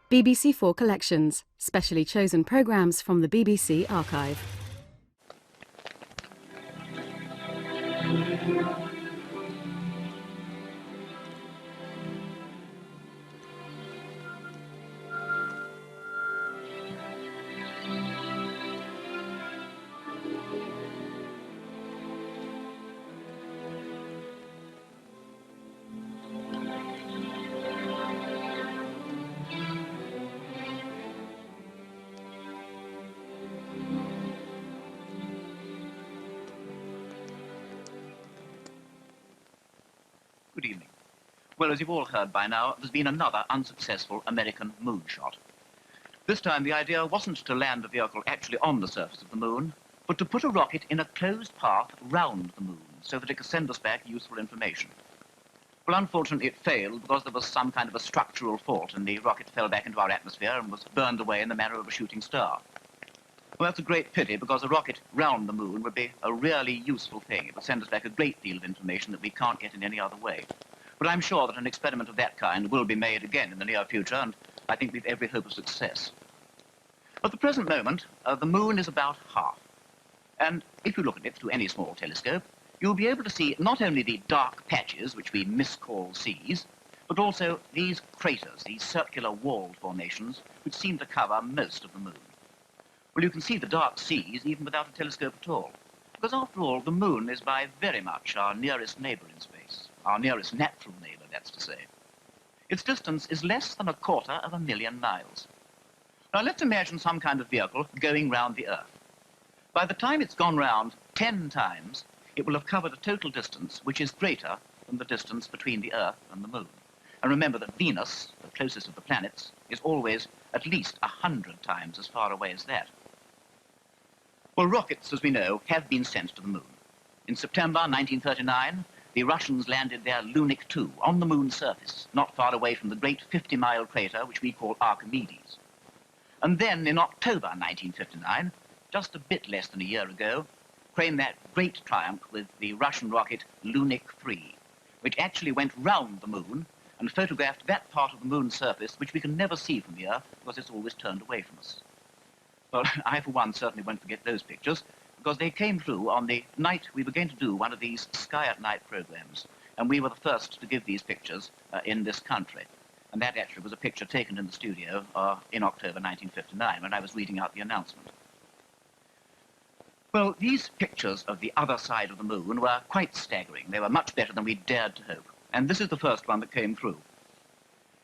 BBC4 Collections, specially chosen programmes from the BBC archive. Good evening. Well, as you've all heard by now, there's been another unsuccessful American moonshot. This time the idea wasn't to land the vehicle actually on the surface of the moon, but to put a rocket in a closed path round the moon so that it could send us back useful information. Well, unfortunately it failed because there was some kind of a structural fault and the rocket fell back into our atmosphere and was burned away in the manner of a shooting star. Well, that's a great pity because a rocket round the moon would be a really useful thing. It would send us back a great deal of information that we can't get in any other way. But I'm sure that an experiment of that kind will be made again in the near future, and I think we've every hope of success. At the present moment, the moon is about half. And if you look at it through any small telescope, you'll be able to see not only the dark patches, which we miscall seas, but also these craters, these circular walled formations, which seem to cover most of the moon. Well, you can see the dark seas even without a telescope at all, because after all, the moon is by very much our nearest neighbour in space, our nearest natural neighbour, that's to say. Its distance is less than 250,000 miles. Now, let's imagine some kind of vehicle going round the Earth. By the time it's gone round 10 times, it will have covered a total distance which is greater than the distance between the Earth and the moon. And remember that Venus, the closest of the planets, is always at least 100 times as far away as that. Well, rockets, as we know, have been sent to the moon. In September 1939, the Russians landed their Lunik 2 on the moon's surface, not far away from the great 50-mile crater which we call Archimedes. And then in October 1959, just a bit less than a year ago, came that great triumph with the Russian rocket Lunik 3, which actually went round the moon and photographed that part of the moon's surface which we can never see from the Earth because it's always turned away from us. Well, I, for one, certainly won't forget those pictures, because they came through on the night we were going to do one of these Sky at Night programs, and we were the first to give these pictures in this country. And that actually was a picture taken in the studio in October 1959, when I was reading out the announcement. Well, these pictures of the other side of the moon were quite staggering. They were much better than we dared to hope, and this is the first one that came through.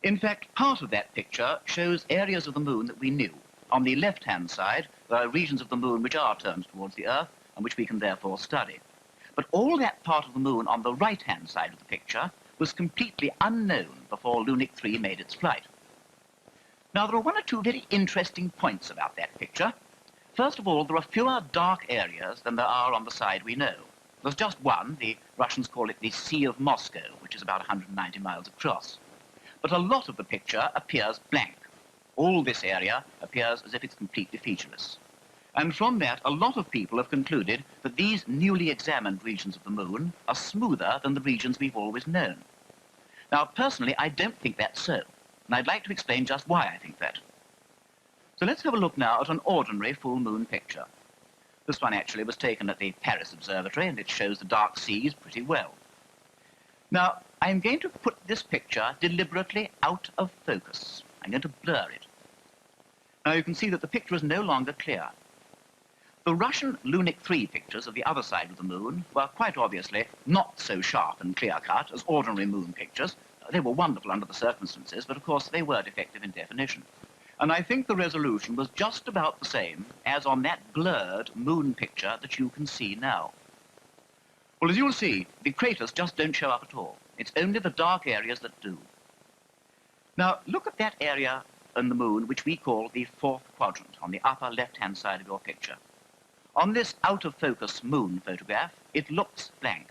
In fact, part of that picture shows areas of the moon that we knew. On the left-hand side, there are regions of the moon which are turned towards the Earth and which we can therefore study. But all that part of the moon on the right-hand side of the picture was completely unknown before Lunik 3 made its flight. Now, there are one or two very interesting points about that picture. First of all, there are fewer dark areas than there are on the side we know. There's just one, the Russians call it the Sea of Moscow, which is about 190 miles across. But a lot of the picture appears blank. All this area appears as if it's completely featureless. And from that, a lot of people have concluded that these newly examined regions of the moon are smoother than the regions we've always known. Now, personally, I don't think that's so, and I'd like to explain just why I think that. So let's have a look now at an ordinary full moon picture. This one actually was taken at the Paris Observatory, and it shows the dark seas pretty well. Now, I'm going to put this picture deliberately out of focus. I'm going to blur it. Now you can see that the picture is no longer clear. The Russian Lunik 3 pictures of the other side of the moon were quite obviously not so sharp and clear-cut as ordinary moon pictures. They were wonderful under the circumstances, but of course they were defective in definition. And I think the resolution was just about the same as on that blurred moon picture that you can see now. Well, as you'll see, the craters just don't show up at all. It's only the dark areas that do. Now, look at that area on the moon which we call the fourth quadrant on the upper left-hand side of your picture. On this out-of-focus moon photograph, it looks blank.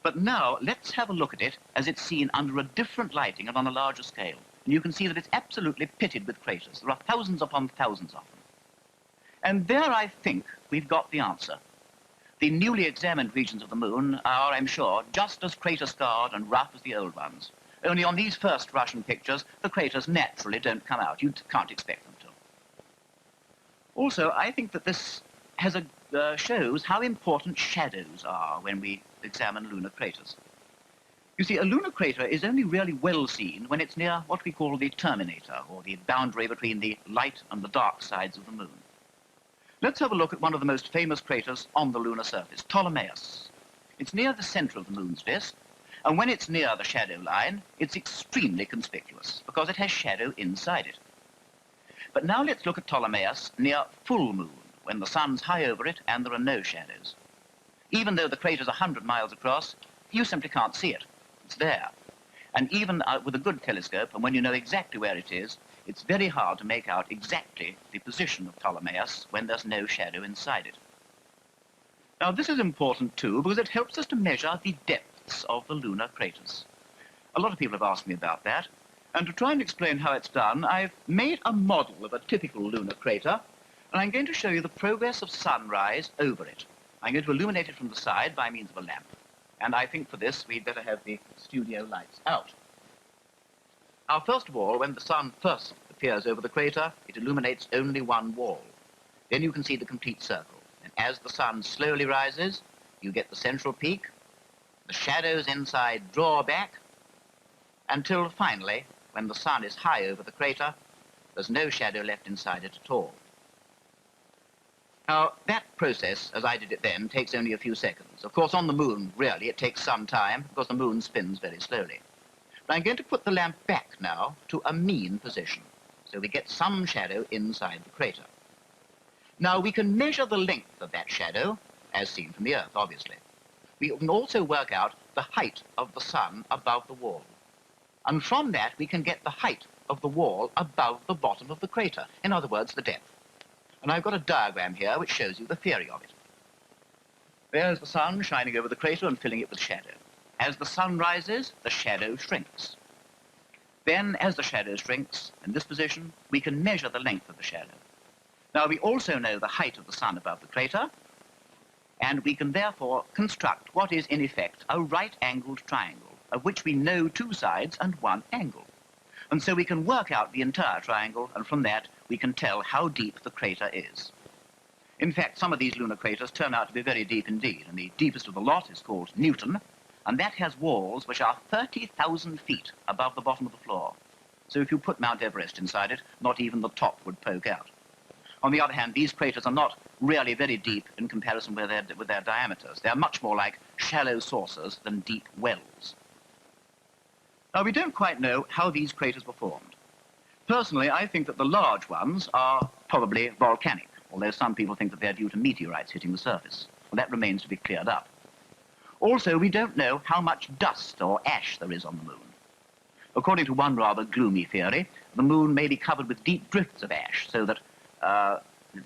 But now, let's have a look at it as it's seen under a different lighting and on a larger scale. And you can see that it's absolutely pitted with craters. There are thousands upon thousands of them. And there, I think, we've got the answer. The newly examined regions of the moon are, I'm sure, just as crater-scarred and rough as the old ones. Only on these first Russian pictures, the craters naturally don't come out. You can't expect them to. Also, I think that this has shows how important shadows are when we examine lunar craters. You see, a lunar crater is only really well seen when it's near what we call the terminator, or the boundary between the light and the dark sides of the moon. Let's have a look at one of the most famous craters on the lunar surface, Ptolemaeus. It's near the center of the moon's disk, and when it's near the shadow line, it's extremely conspicuous because it has shadow inside it. But now let's look at Ptolemaeus near full moon, when the sun's high over it and there are no shadows. Even though the crater's 100 miles across, you simply can't see it. It's there. And even with a good telescope, and when you know exactly where it is, it's very hard to make out exactly the position of Ptolemaeus when there's no shadow inside it. Now, this is important, too, because it helps us to measure the depths of the lunar craters. A lot of people have asked me about that, and to try and explain how it's done, I've made a model of a typical lunar crater, and I'm going to show you the progress of sunrise over it. I'm going to illuminate it from the side by means of a lamp, and I think for this we'd better have the studio lights out. Now, first of all, when the sun first appears over the crater, it illuminates only one wall. Then you can see the complete circle. And as the sun slowly rises, you get the central peak, the shadows inside draw back, until finally, when the sun is high over the crater, there's no shadow left inside it at all. Now, that process, as I did it then, takes only a few seconds. Of course, on the moon, really, it takes some time, because the moon spins very slowly. But I'm going to put the lamp back now to a mean position, so we get some shadow inside the crater. Now, we can measure the length of that shadow, as seen from the Earth, obviously. We can also work out the height of the sun above the wall. And from that, we can get the height of the wall above the bottom of the crater. In other words, the depth. And I've got a diagram here which shows you the theory of it. There's the sun shining over the crater and filling it with shadow. As the sun rises, the shadow shrinks. Then, as the shadow shrinks, in this position, we can measure the length of the shadow. Now, we also know the height of the sun above the crater, and we can therefore construct what is, in effect, a right-angled triangle, of which we know two sides and one angle. And so we can work out the entire triangle, and from that, we can tell how deep the crater is. In fact, some of these lunar craters turn out to be very deep indeed, and the deepest of the lot is called Newton, and that has walls which are 30,000 feet above the bottom of the floor. So if you put Mount Everest inside it, not even the top would poke out. On the other hand, these craters are not really very deep in comparison with their diameters. They're much more like shallow saucers than deep wells. Now, we don't quite know how these craters were formed. Personally, I think that the large ones are probably volcanic, although some people think that they're due to meteorites hitting the surface. Well, that remains to be cleared up. Also, we don't know how much dust or ash there is on the moon. According to one rather gloomy theory, the moon may be covered with deep drifts of ash, so that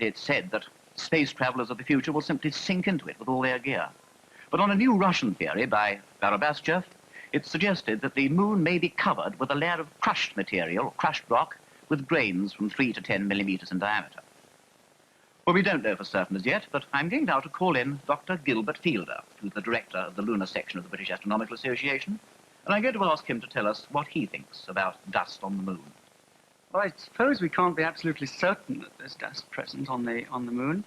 it's said that space travelers of the future will simply sink into it with all their gear. But on a new Russian theory by Barabashev, it's suggested that the moon may be covered with a layer of crushed material, crushed rock, with grains from 3 to 10 millimeters in diameter. Well, we don't know for certain as yet, but I'm going now to call in Dr. Gilbert Fielder, who's the director of the lunar section of the British Astronomical Association, and I'm going to ask him to tell us what he thinks about dust on the moon. Well, I suppose we can't be absolutely certain that there's dust present on the moon,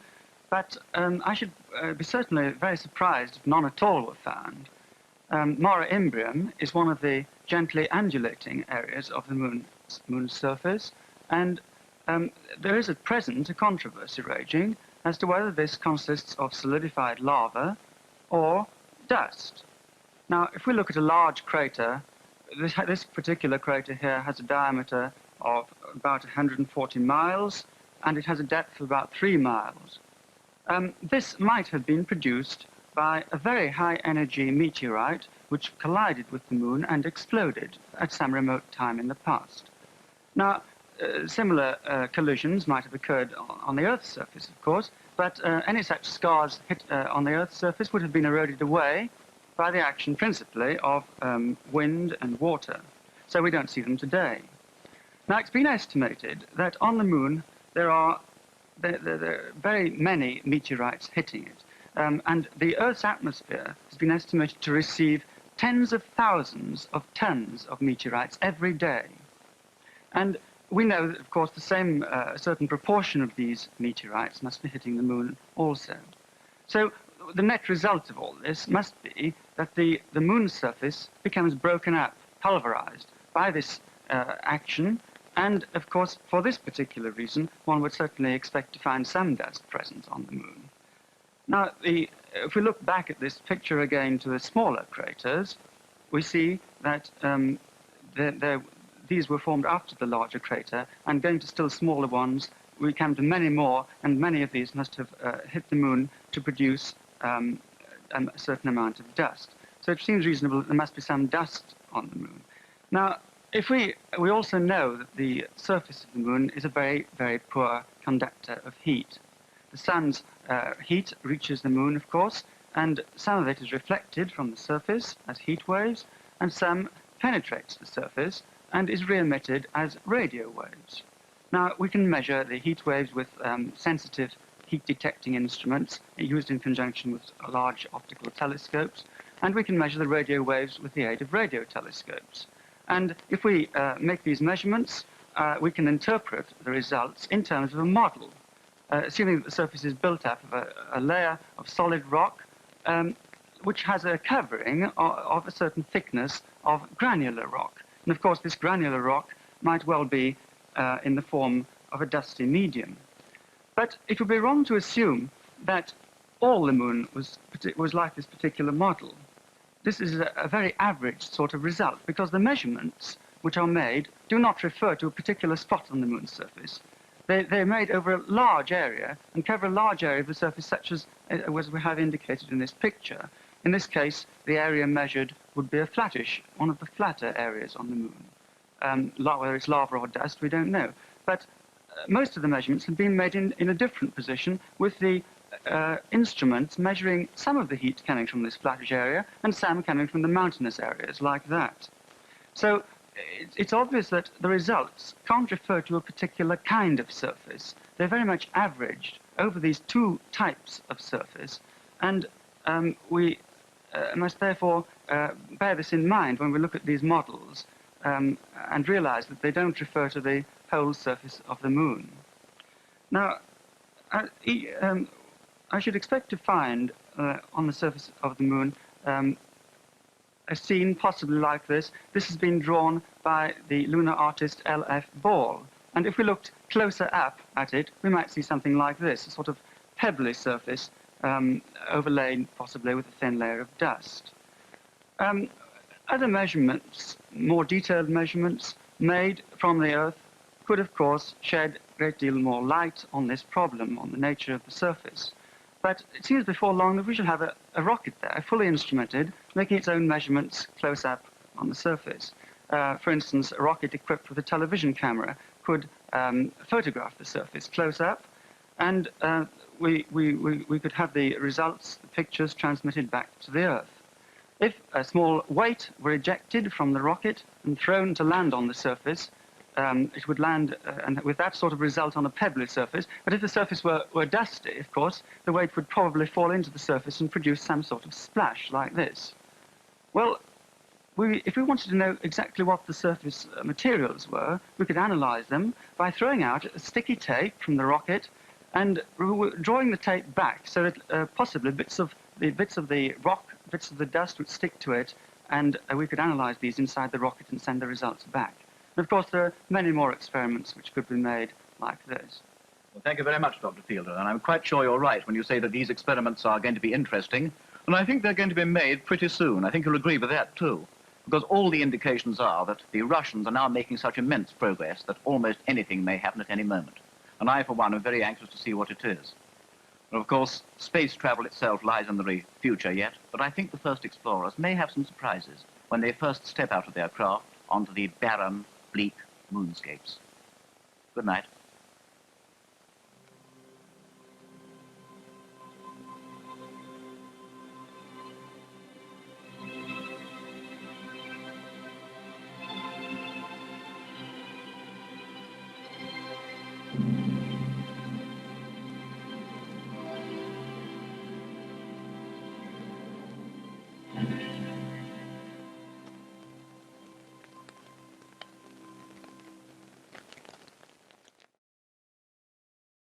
but I should be certainly very surprised if none at all were found. Mare Imbrium is one of the gently undulating areas of the moon's surface, and there is at present a controversy raging as to whether this consists of solidified lava or dust. Now, if we look at a large crater, this particular crater here has a diameter of about 140 miles, and it has a depth of about 3 miles. This might have been produced by a very high-energy meteorite which collided with the moon and exploded at some remote time in the past. Now, similar collisions might have occurred on the Earth's surface, of course, but any such scars hit on the Earth's surface would have been eroded away by the action principally of wind and water. So we don't see them today. Now, it's been estimated that on the moon there are very many meteorites hitting it. And the Earth's atmosphere has been estimated to receive tens of thousands of tons of meteorites every day. And we know that, of course, the same certain proportion of these meteorites must be hitting the moon also. So the net result of all this must be that the moon's surface becomes broken up, pulverized by this action. And, of course, for this particular reason, one would certainly expect to find some dust present on the moon. Now, if we look back at this picture again to the smaller craters, we see that these were formed after the larger crater, and going to still smaller ones, we come to many more, and many of these must have hit the moon to produce a certain amount of dust. So it seems reasonable that there must be some dust on the moon. Now, we also know that the surface of the moon is a very, very poor conductor of heat. The sun's heat reaches the moon, of course, and some of it is reflected from the surface as heat waves, and some penetrates the surface and is re-emitted as radio waves. Now, we can measure the heat waves with sensitive heat-detecting instruments used in conjunction with large optical telescopes, and we can measure the radio waves with the aid of radio telescopes. And if we make these measurements, we can interpret the results in terms of a model, assuming that the surface is built up of a layer of solid rock, which has a covering of a certain thickness of granular rock. And of course, this granular rock might well be in the form of a dusty medium. But it would be wrong to assume that all the moon was like this particular model. This is a very average sort of result, because the measurements which are made do not refer to a particular spot on the moon's surface. They're made over a large area and cover a large area of the surface, such as we have indicated in this picture. In this case, the area measured would be one of the flatter areas on the moon. Whether it's lava or dust, we don't know. But most of the measurements have been made in a different position, with the instruments measuring some of the heat coming from this flattish area and some coming from the mountainous areas, like that. So it's obvious that the results can't refer to a particular kind of surface. They're very much averaged over these two types of surface, and we must therefore bear this in mind when we look at these models and realize that they don't refer to the whole surface of the moon. Now, I should expect to find on the surface of the moon a scene possibly like this. This has been drawn by the lunar artist L.F. Ball. And if we looked closer up at it, we might see something like this, a sort of pebbly surface overlaid possibly with a thin layer of dust. Other measurements, more detailed measurements made from the Earth, could of course shed a great deal more light on this problem, on the nature of the surface. But it seems before long that we shall have a rocket there, fully instrumented, making its own measurements close up on the surface. For instance, a rocket equipped with a television camera could photograph the surface close up, and we could have the results, the pictures, transmitted back to the Earth. If a small weight were ejected from the rocket and thrown to land on the surface, it would land and with that sort of result on a pebbly surface. But if the surface were dusty, of course, the weight would probably fall into the surface and produce some sort of splash like this. Well, if we wanted to know exactly what the surface materials were, we could analyze them by throwing out a sticky tape from the rocket and drawing the tape back so that possibly bits of the rock, bits of the dust would stick to it, and we could analyze these inside the rocket and send the results back. And of course, there are many more experiments which could be made like this. Well, thank you very much, Dr. Fielder, and I'm quite sure you're right when you say that these experiments are going to be interesting, and I think they're going to be made pretty soon. I think you'll agree with that, too, because all the indications are that the Russians are now making such immense progress that almost anything may happen at any moment. And I, for one, am very anxious to see what it is. And of course, space travel itself lies in the future yet, but I think the first explorers may have some surprises when they first step out of their craft onto the barren, bleak moonscapes. Good night.